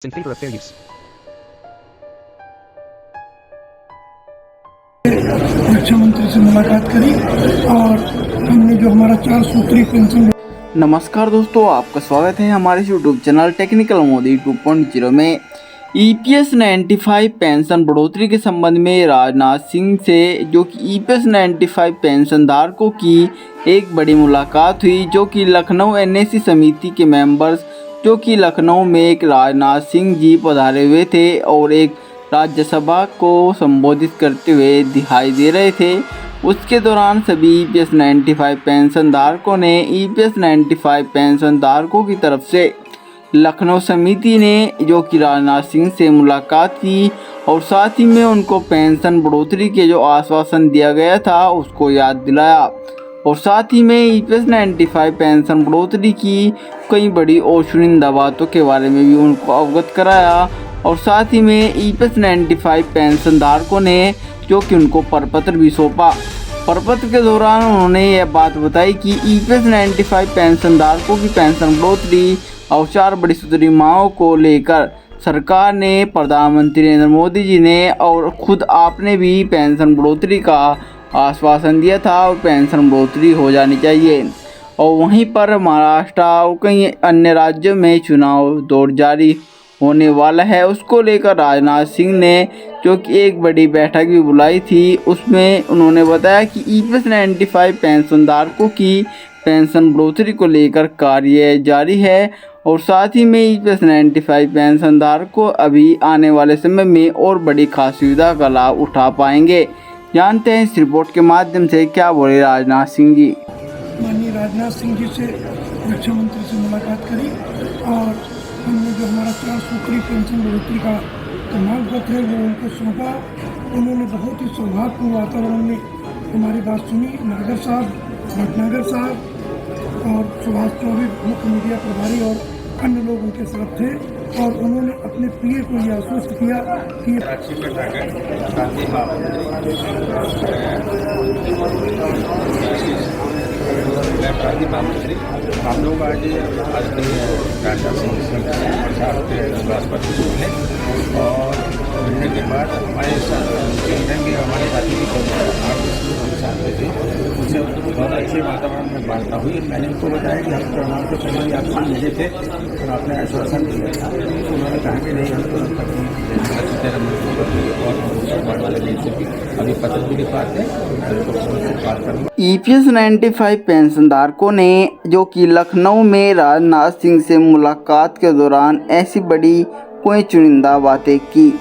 in favor of fair use. रक्षा मंत्री से मुलाकात करी और हमने जो हमारा 4 सूत्री पेंशन। नमस्कार दोस्तों, आपका स्वागत है हमारे यूट्यूब चैनल टेक्निकल मोदी 2.0 में। ईपीएस 95 पेंशन बढ़ोतरी के संबंध में राजनाथ सिंह से जो कि ईपीएस 95 पेंशन धारकों की एक बड़ी मुलाकात हुई, जो कि लखनऊ एनएसी समिति के मेंबर्स जो कि लखनऊ में एक राजनाथ सिंह जी पधारे हुए थे और एक राज्यसभा को संबोधित करते हुए दिखाई दे रहे थे। उसके दौरान सभी ईपीएस 95 पेंशन धारकों ने ईपीएस 95 पेंशन धारकों की तरफ से लखनऊ समिति ने जो कि राजनाथ सिंह से मुलाकात की और साथ ही में उनको पेंशन बढ़ोतरी के जो आश्वासन दिया गया था उसको याद दिलाया और साथ ही में ईपीएस 95 पेंशन बढ़ोतरी की कई बड़ी और चुनिंदा बातों के बारे में भी उनको अवगत कराया और साथ ही में ईपीएस 95 पेंशन धारकों ने जो कि उनको प्रपत्र भी सौंपा। प्रपत्र के दौरान उन्होंने यह बात बताई कि ईपीएस 95 पेंशन धारकों की पेंशन बढ़ोतरी और 4 बड़ी सूत्री मांगों को लेकर सरकार ने, प्रधानमंत्री नरेंद्र मोदी जी ने और खुद आपने भी पेंशन बढ़ोतरी का आश्वासन दिया था और पेंशन बढ़ोतरी हो जानी चाहिए। और वहीं पर महाराष्ट्र और कई अन्य राज्यों में चुनाव दौर जारी होने वाला है, उसको लेकर राजनाथ सिंह ने जो कि एक बड़ी बैठक भी बुलाई थी। उसमें उन्होंने बताया कि ईपीएस 95 पेंशन धारकों की पेंशन बढ़ोतरी को लेकर कार्य जारी है और साथ ही में ईपीएस 95 पेंशन धारकों अभी आने वाले समय में और बड़ी खास सुविधा का लाभ उठा पाएंगे। जानते हैं इस रिपोर्ट के माध्यम से क्या बोले राजनाथ सिंह जी। माननीय राजनाथ सिंह जी से रक्षा मंत्री से मुलाकात करी और हमने जो हमारा 4 सूत्री पेंशन बढ़ोतरी का प्रमाण पत्र है वो उनको सौंपा। उन्होंने बहुत ही सौहार्दपूर्ण वातावरण में हमारी बात सुनी। नागर साहब, भटनागर साहब और सुभाष चौबे मुख्य मीडिया प्रभारी और अन्य लोग उनके साथ थे और उन्होंने अपने पीए को यह आश्वस्त किया कि हम लोग आज राजनाथ सिंह राष्ट्रपति मिले और मिलने के बाद हमारे साथ हमारे साथी साथ में थे, उनसे बहुत अच्छे वातावरण में वार्ता हुई। मैंने उनको बताया कि हम चुनाव के पहले ही आपसे मिले थे और आपने आश्वासन दिया था। उन्होंने कहा कि नहीं, हम तो अभी पत्र भी लिखवाते हैं। ईपीएस 95 पेंशन धारकों ने जो कि लखनऊ में राजनाथ सिंह से मुलाकात के दौरान ऐसी बड़ी कोई चुनिंदा बातें की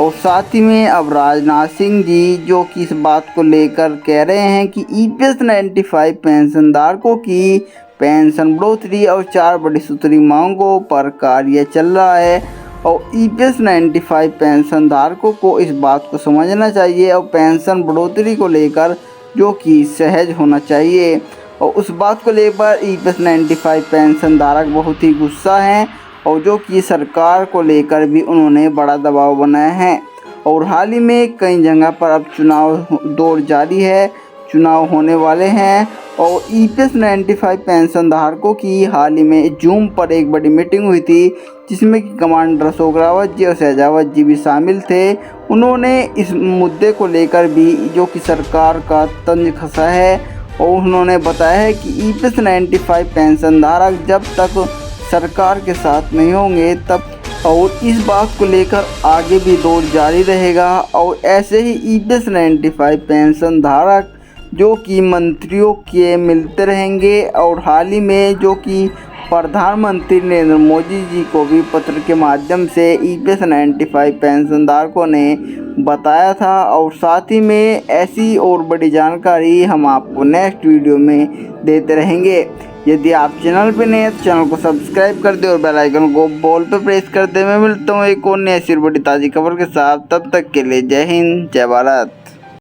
और साथ ही में अब राजनाथ सिंह जी जो कि इस बात को लेकर कह रहे हैं कि ईपीएस 95 पेंशन धारकों की पेंशन बढ़ोतरी और 4 बड़ी सूत्री मांगों पर कार्य चल रहा है और ईपीएस 95 पेंशन धारकों को इस बात को समझना चाहिए और पेंशन बढ़ोतरी को लेकर जो कि सहज होना चाहिए। और उस बात को लेकर ईपीएस 95 पेंशन धारक बहुत ही गुस्सा हैं और जो कि सरकार को लेकर भी उन्होंने बड़ा दबाव बनाया है और हाल ही में कई जगह पर अब चुनाव दौर जारी है, चुनाव होने वाले हैं और ईपीएस 95 पेंशन धारकों की हाल ही में जूम पर एक बड़ी मीटिंग हुई थी जिसमें कि कमांडर अशोक रावत जी और शहजावत जी भी शामिल थे। उन्होंने इस मुद्दे को लेकर भी जो कि सरकार का तंज कसा है और उन्होंने बताया है कि ईपीएस 95 पेंशन धारक जब तक सरकार के साथ नहीं होंगे तब और इस बात को लेकर आगे भी दौर जारी रहेगा और ऐसे ही ईपीएस 95 पेंशन धारक जो कि मंत्रियों के मिलते रहेंगे और हाल ही में जो कि प्रधानमंत्री नरेंद्र मोदी जी को भी पत्र के माध्यम से ईपीएस 95 पेंशन धारकों ने बताया था और साथ ही में ऐसी और बड़ी जानकारी हम आपको नेक्स्ट वीडियो में देते रहेंगे। यदि आप चैनल पे नए हैं तो चैनल को सब्सक्राइब कर दे और बेल आइकन को बॉल पे प्रेस कर दे। मैं मिलता हूँ एक और नई ऐसी बड़ी ताज़ी खबर के साथ, तब तक के लिए जय हिंद, जय भारत।